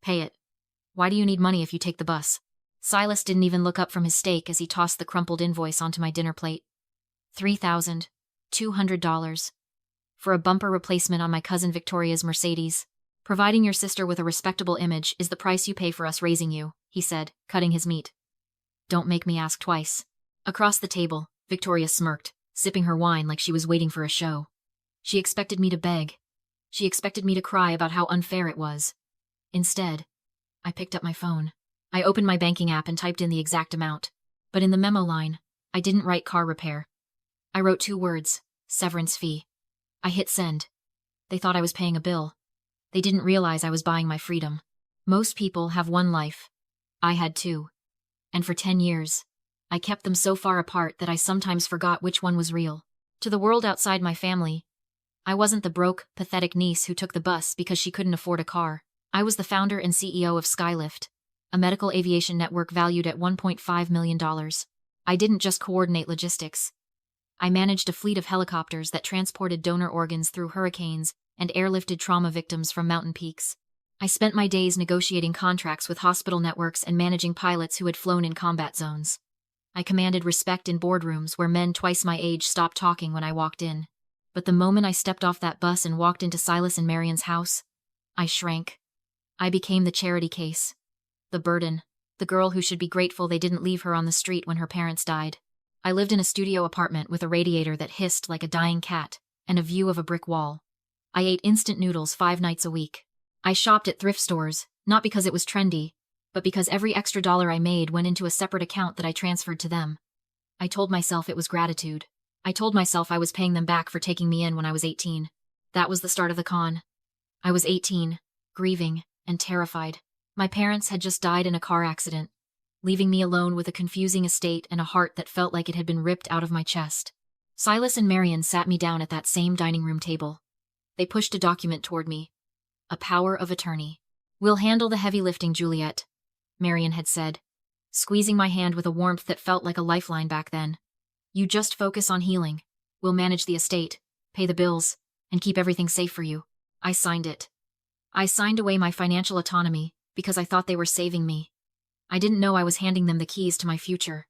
Pay it. Why do you need money if you take the bus? Silas didn't even look up from his steak as he tossed the crumpled invoice onto my dinner plate. $3,200. For a bumper replacement on my cousin Victoria's Mercedes. Providing your sister with a respectable image is the price you pay for us raising you, he said, cutting his meat. Don't make me ask twice. Across the table, Victoria smirked, sipping her wine like she was waiting for a show. She expected me to beg. She expected me to cry about how unfair it was. Instead, I picked up my phone. I opened my banking app and typed in the exact amount. But in the memo line, I didn't write car repair. I wrote 2 words, severance fee. I hit send. They thought I was paying a bill. They didn't realize I was buying my freedom. Most people have one life. I had 2. And for 10 years, I kept them so far apart that I sometimes forgot which one was real. To the world outside my family, I wasn't the broke, pathetic niece who took the bus because she couldn't afford a car. I was the founder and CEO of Skylift, a medical aviation network valued at $1.5 million. I didn't just coordinate logistics. I managed a fleet of helicopters that transported donor organs through hurricanes and airlifted trauma victims from mountain peaks. I spent my days negotiating contracts with hospital networks and managing pilots who had flown in combat zones. I commanded respect in boardrooms where men twice my age stopped talking when I walked in. But the moment I stepped off that bus and walked into Silas and Marion's house, I shrank. I became the charity case. The burden. The girl who should be grateful they didn't leave her on the street when her parents died. I lived in a studio apartment with a radiator that hissed like a dying cat and a view of a brick wall. I ate instant noodles 5 nights a week. I shopped at thrift stores, not because it was trendy, but because every extra dollar I made went into a separate account that I transferred to them. I told myself it was gratitude. I told myself I was paying them back for taking me in when I was 18. That was the start of the con. I was 18, grieving, and terrified. My parents had just died in a car accident, leaving me alone with a confusing estate and a heart that felt like it had been ripped out of my chest. Silas and Marion sat me down at that same dining room table. They pushed a document toward me. A power of attorney. We'll handle the heavy lifting, Juliet, Marion had said, squeezing my hand with a warmth that felt like a lifeline back then. You just focus on healing. We'll manage the estate, pay the bills, and keep everything safe for you. I signed it. I signed away my financial autonomy because I thought they were saving me. I didn't know I was handing them the keys to my future.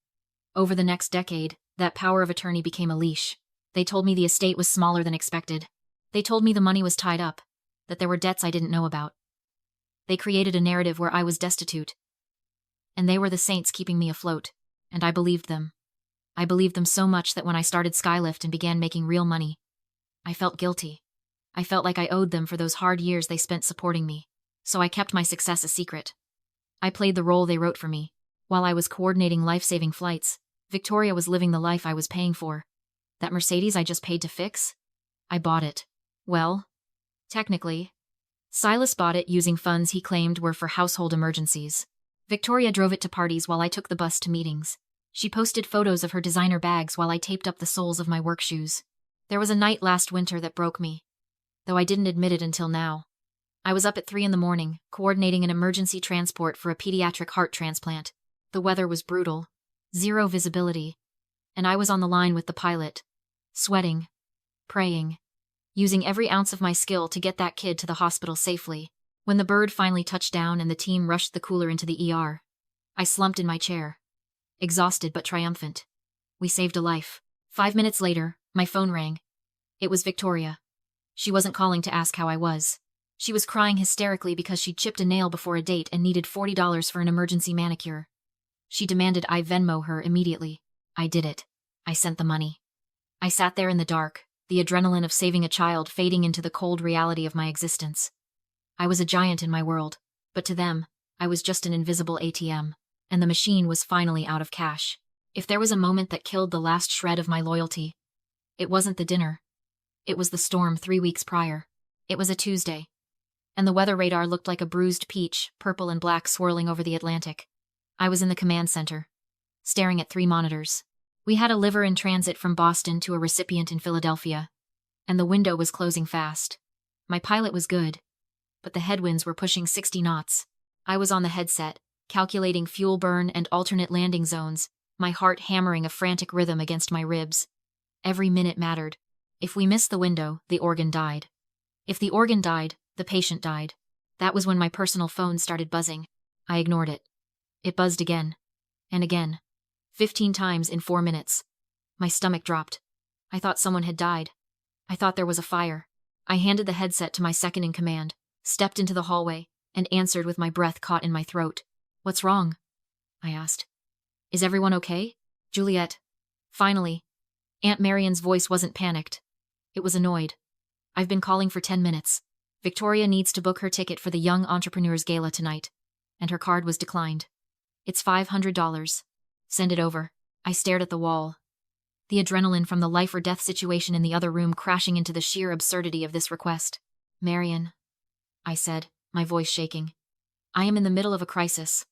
Over the next decade, that power of attorney became a leash. They told me the estate was smaller than expected. They told me the money was tied up, that there were debts I didn't know about. They created a narrative where I was destitute. And they were the saints keeping me afloat, and I believed them. I believed them so much that when I started Skylift and began making real money, I felt guilty. I felt like I owed them for those hard years they spent supporting me, so I kept my success a secret. I played the role they wrote for me. While I was coordinating life-saving flights, Victoria was living the life I was paying for. That Mercedes I just paid to fix? I bought it. Well, technically, Silas bought it using funds he claimed were for household emergencies. Victoria drove it to parties while I took the bus to meetings. She posted photos of her designer bags while I taped up the soles of my work shoes. There was a night last winter that broke me, though I didn't admit it until now. I was up at 3 a.m, coordinating an emergency transport for a pediatric heart transplant. The weather was brutal, 0 visibility, and I was on the line with the pilot, sweating, praying, using every ounce of my skill to get that kid to the hospital safely. When the bird finally touched down and the team rushed the cooler into the ER, I slumped in my chair, exhausted but triumphant. We saved a life. 5 minutes later, my phone rang. It was Victoria. She wasn't calling to ask how I was. She was crying hysterically because she'd chipped a nail before a date and needed $40 for an emergency manicure. She demanded I Venmo her immediately. I did it. I sent the money. I sat there in the dark, the adrenaline of saving a child fading into the cold reality of my existence. I was a giant in my world, but to them, I was just an invisible ATM, and the machine was finally out of cash. If there was a moment that killed the last shred of my loyalty, it wasn't the dinner. It was the storm 3 weeks prior. It was a Tuesday, and the weather radar looked like a bruised peach, purple and black swirling over the Atlantic. I was in the command center, staring at 3 monitors. We had a liver in transit from Boston to a recipient in Philadelphia, and the window was closing fast. My pilot was good, but the headwinds were pushing 60 knots. I was on the headset, calculating fuel burn and alternate landing zones, my heart hammering a frantic rhythm against my ribs. Every minute mattered. If we missed the window, the organ died. If the organ died, the patient died. That was when my personal phone started buzzing. I ignored it. It buzzed again. And again. 15 times in 4 minutes. My stomach dropped. I thought someone had died. I thought there was a fire. I handed the headset to my second in command, stepped into the hallway, and answered with my breath caught in my throat. "What's wrong?" I asked. "Is everyone okay? Juliet?" Finally. Aunt Marian's voice wasn't panicked. It was annoyed. "I've been calling for 10 minutes. Victoria needs to book her ticket for the Young Entrepreneurs Gala tonight, and her card was declined. It's $500. Send it over." I stared at the wall. The adrenaline from the life or death situation in the other room crashing into the sheer absurdity of this request. "Marian," I said, my voice shaking. "I am in the middle of a crisis.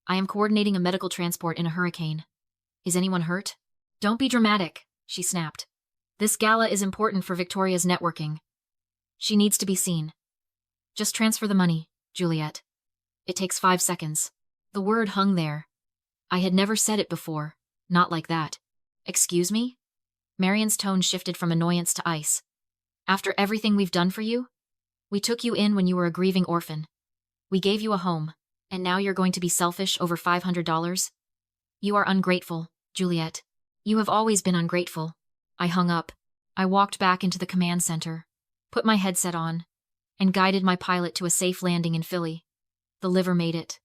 I am coordinating a medical transport in a hurricane. Is anyone hurt?" "Don't be dramatic," she snapped. "This gala is important for Victoria's networking. She needs to be seen. Just transfer the money, Juliet. It takes 5 seconds." The word hung there. I had never said it before, not like that. "Excuse me?" Marian's tone shifted from annoyance to ice. "After everything we've done for you? We took you in when you were a grieving orphan. We gave you a home, and now you're going to be selfish over $500? You are ungrateful, Juliet. You have always been ungrateful." I hung up. I walked back into the command center, put my headset on, and guided my pilot to a safe landing in Philly. The liver made it.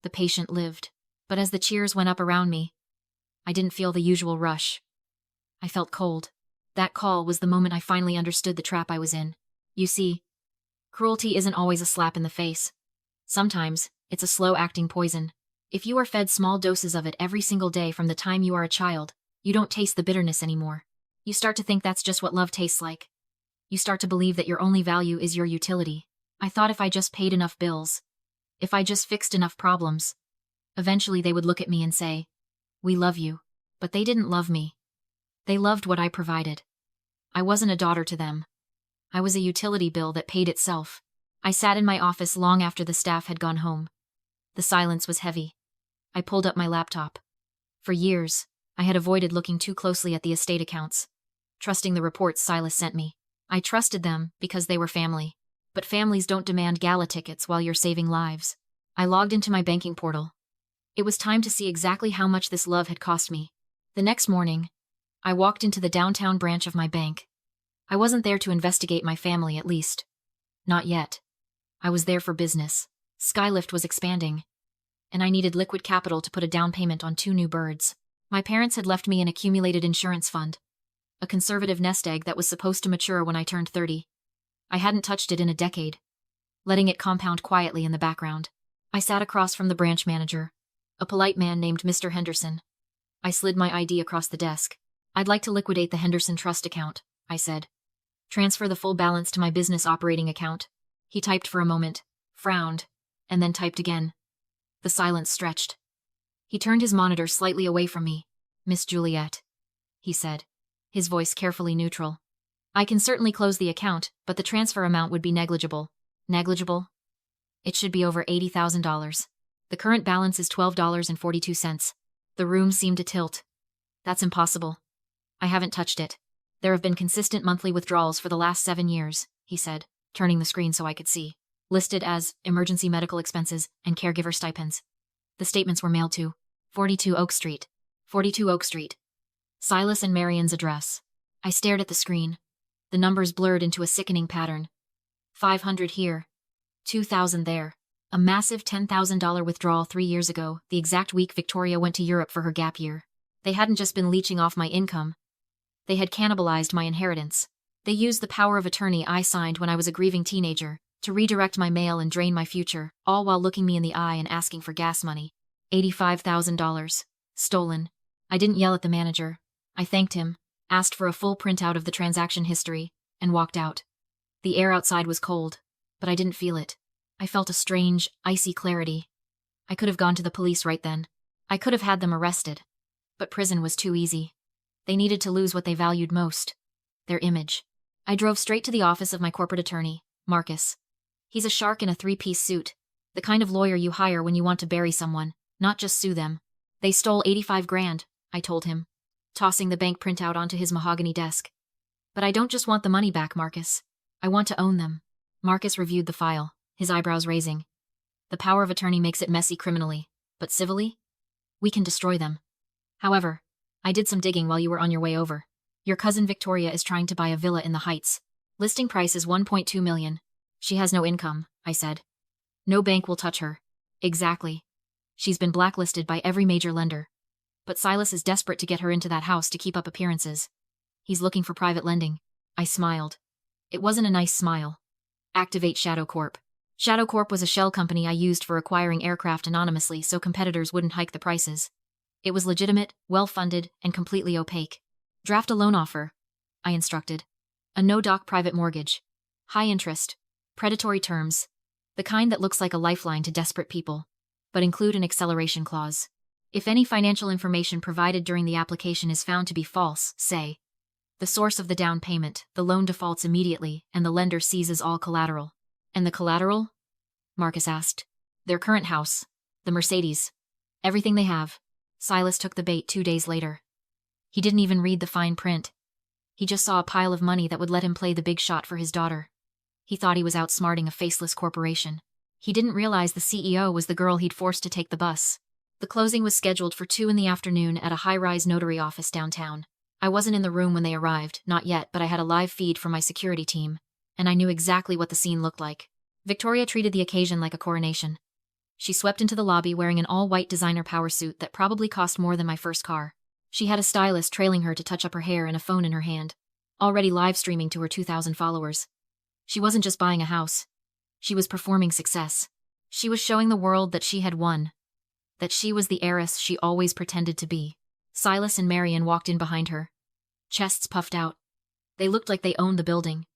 The patient lived. But as the cheers went up around me, I didn't feel the usual rush. I felt cold. That call was the moment I finally understood the trap I was in. You see, cruelty isn't always a slap in the face. Sometimes, it's a slow-acting poison. If you are fed small doses of it every single day from the time you are a child, you don't taste the bitterness anymore. You start to think that's just what love tastes like. You start to believe that your only value is your utility. I thought if I just paid enough bills, if I just fixed enough problems, eventually they would look at me and say, "We love you." But they didn't love me. They loved what I provided. I wasn't a daughter to them. I was a utility bill that paid itself. I sat in my office long after the staff had gone home. The silence was heavy. I pulled up my laptop. For years, I had avoided looking too closely at the estate accounts, trusting the reports Silas sent me. I trusted them because they were family. But families don't demand gala tickets while you're saving lives. I logged into my banking portal. It was time to see exactly how much this love had cost me. The next morning, I walked into the downtown branch of my bank. I wasn't there to investigate my family, at least. Not yet. I was there for business. Skylift was expanding, and I needed liquid capital to put a down payment on 2 new birds. My parents had left me an accumulated insurance fund, a conservative nest egg that was supposed to mature when I turned 30. I hadn't touched it in a decade, letting it compound quietly in the background. I sat across from the branch manager, a polite man named Mr. Henderson. I slid my ID across the desk. "I'd like to liquidate the Henderson Trust account," I said. "Transfer the full balance to my business operating account." He typed for a moment, frowned, and then typed again. The silence stretched. He turned his monitor slightly away from me. "Miss Juliet," he said, his voice carefully neutral. "I can certainly close the account, but the transfer amount would be negligible." "Negligible?" "It should be over $80,000. The current balance is $12.42. The room seemed to tilt. "That's impossible. I haven't touched it. There have been consistent monthly withdrawals for the last 7 years, he said, turning the screen so I could see. Listed as emergency medical expenses and caregiver stipends. The statements were mailed to 42 Oak Street. 42 Oak Street. Silas and Marian's address. I stared at the screen. The numbers blurred into a sickening pattern. 500 here. 2,000 there. A massive $10,000 withdrawal 3 years ago, the exact week Victoria went to Europe for her gap year. They hadn't just been leeching off my income. They had cannibalized my inheritance. They used the power of attorney I signed when I was a grieving teenager to redirect my mail and drain my future, all while looking me in the eye and asking for gas money. $85,000. Stolen. I didn't yell at the manager. I thanked him, asked for a full printout of the transaction history, and walked out. The air outside was cold, but I didn't feel it. I felt a strange, icy clarity. I could have gone to the police right then. I could have had them arrested. But prison was too easy. They needed to lose what they valued most. Their image. I drove straight to the office of my corporate attorney, Marcus. He's a shark in a 3-piece suit, the kind of lawyer you hire when you want to bury someone, not just sue them. They stole 85 grand, I told him, tossing the bank printout onto his mahogany desk. But I don't just want the money back, Marcus. I want to own them. Marcus reviewed the file. his eyebrows raising. The power of attorney makes it messy criminally, but civilly? We can destroy them. However, I did some digging while you were on your way over. Your cousin Victoria is trying to buy a villa in the Heights. Listing price is 1.2 million. She has no income, I said. No bank will touch her. Exactly. She's been blacklisted by every major lender. But Silas is desperate to get her into that house to keep up appearances. He's looking for private lending. I smiled. It wasn't a nice smile. Activate Shadow Corp. Shadow Corp was a shell company I used for acquiring aircraft anonymously so competitors wouldn't hike the prices. It was legitimate, well-funded, and completely opaque. Draft a loan offer, I instructed. A no-doc private mortgage. High interest. Predatory terms. The kind that looks like a lifeline to desperate people. But include an acceleration clause. If any financial information provided during the application is found to be false, say, the source of the down payment, the loan defaults immediately, and the lender seizes all collateral. And the collateral? Marcus asked. Their current house. The Mercedes. Everything they have. Silas took the bait 2 days later. He didn't even read the fine print. He just saw a pile of money that would let him play the big shot for his daughter. He thought he was outsmarting a faceless corporation. He didn't realize the CEO was the girl he'd forced to take the bus. The closing was scheduled for 2 p.m. at a high-rise notary office downtown. I wasn't in the room when they arrived, not yet, but I had a live feed from my security team, and I knew exactly what the scene looked like. Victoria treated the occasion like a coronation. She swept into the lobby wearing an all-white designer power suit that probably cost more than my first car. She had a stylist trailing her to touch up her hair and a phone in her hand, already live streaming to her 2,000 followers. She wasn't just buying a house. She was performing success. She was showing the world that she had won. That she was the heiress she always pretended to be. Silas and Marian walked in behind her. Chests puffed out. They looked like they owned the building.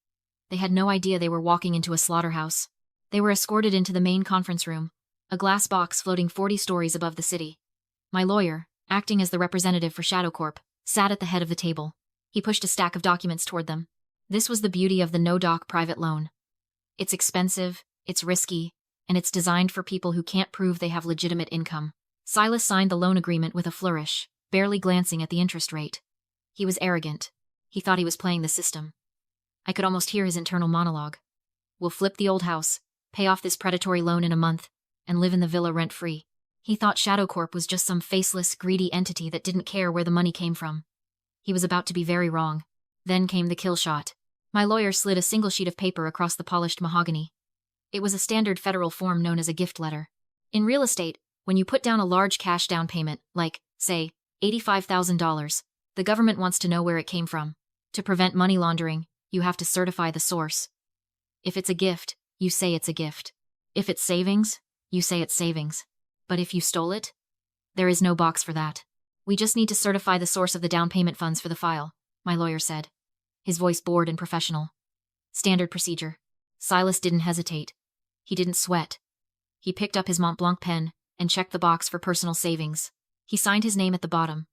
They had no idea they were walking into a slaughterhouse. They were escorted into the main conference room, a glass box floating 40 stories above the city. My lawyer, acting as the representative for Shadow Corp, sat at the head of the table. He pushed a stack of documents toward them. This was the beauty of the no-doc private loan. It's expensive, it's risky, and it's designed for people who can't prove they have legitimate income. Silas signed the loan agreement with a flourish, barely glancing at the interest rate. He was arrogant. He thought he was playing the system. I could almost hear his internal monologue. We'll flip the old house, pay off this predatory loan in a month, and live in the villa rent-free. He thought Shadow Corp was just some faceless, greedy entity that didn't care where the money came from. He was about to be very wrong. Then came the kill shot. My lawyer slid a single sheet of paper across the polished mahogany. It was a standard federal form known as a gift letter. In real estate, when you put down a large cash down payment, like, say, $85,000, the government wants to know where it came from. To prevent money laundering, you have to certify the source. If it's a gift, you say it's a gift. If it's savings, you say it's savings. But if you stole it, there is no box for that. We just need to certify the source of the down payment funds for the file, my lawyer said. His voice bored and professional. Standard procedure. Silas didn't hesitate. He didn't sweat. He picked up his Mont Blanc pen and checked the box for personal savings. He signed his name at the bottom,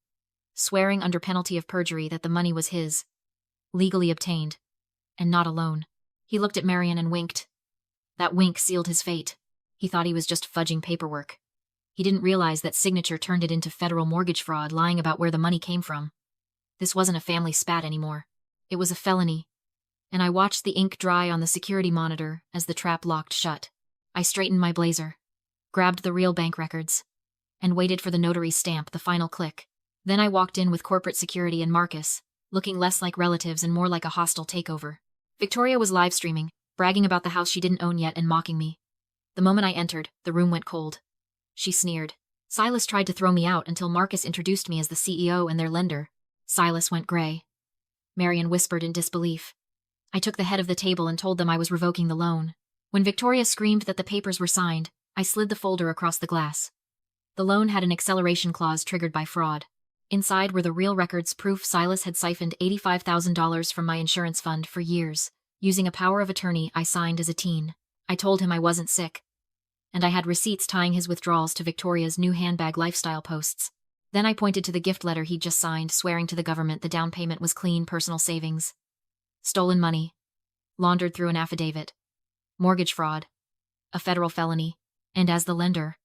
swearing under penalty of perjury that the money was his, legally obtained, and not a loan. He looked at Marian and winked. That wink sealed his fate. He thought he was just fudging paperwork. He didn't realize that signature turned it into federal mortgage fraud, lying about where the money came from. This wasn't a family spat anymore. It was a felony. And I watched the ink dry on the security monitor as the trap locked shut. I straightened my blazer, grabbed the real bank records, and waited for the notary's stamp, the final click. Then I walked in with corporate security and Marcus, looking less like relatives and more like a hostile takeover. Victoria was live streaming, bragging about the house she didn't own yet and mocking me. The moment I entered, the room went cold. She sneered. Silas tried to throw me out until Marcus introduced me as the CEO and their lender. Silas went gray. Marian whispered in disbelief. I took the head of the table and told them I was revoking the loan. When Victoria screamed that the papers were signed, I slid the folder across the glass. The loan had an acceleration clause triggered by fraud. Inside were the real records, proof Silas had siphoned $85,000 from my insurance fund for years, using a power of attorney I signed as a teen. I told him I wasn't sick. And I had receipts tying his withdrawals to Victoria's new handbag lifestyle posts. Then I pointed to the gift letter he'd just signed, swearing to the government the down payment was clean personal savings. Stolen money. Laundered through an affidavit. Mortgage fraud. A federal felony. And as the lender,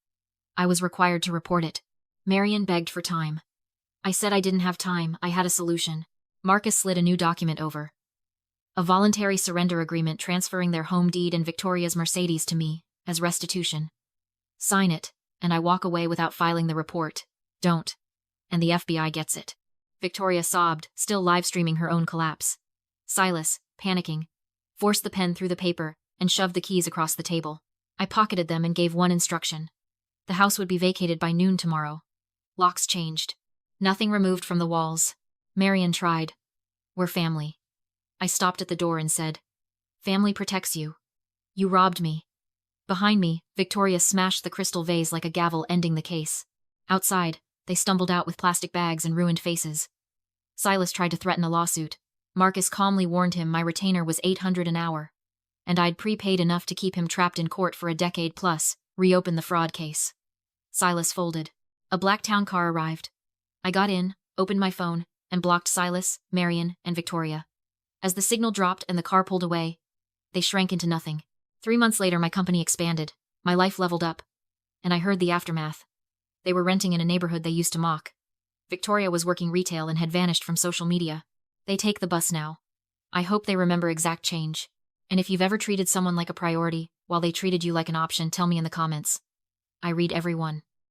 I was required to report it. Marian begged for time. I said I didn't have time, I had a solution. Marcus slid a new document over. A voluntary surrender agreement transferring their home deed and Victoria's Mercedes to me, as restitution. Sign it, and I walk away without filing the report. Don't. And the FBI gets it. Victoria sobbed, still live-streaming her own collapse. Silas, panicking, forced the pen through the paper and shoved the keys across the table. I pocketed them and gave one instruction. The house would be vacated by noon tomorrow. Locks changed. Nothing removed from the walls. Marion tried. We're family. I stopped at the door and said, family protects you. You robbed me. Behind me, Victoria smashed the crystal vase like a gavel, ending the case. Outside, they stumbled out with plastic bags and ruined faces. Silas tried to threaten a lawsuit. Marcus calmly warned him my retainer was $800 an hour. And I'd prepaid enough to keep him trapped in court for a decade plus, reopen the fraud case. Silas folded. A black town car arrived. I got in, opened my phone, and blocked Silas, Marion, and Victoria. As the signal dropped and the car pulled away, they shrank into nothing. 3 months later, my company expanded. My life leveled up. And I heard the aftermath. They were renting in a neighborhood they used to mock. Victoria was working retail and had vanished from social media. They take the bus now. I hope they remember exact change. And if you've ever treated someone like a priority, while they treated you like an option, tell me in the comments. I read every one.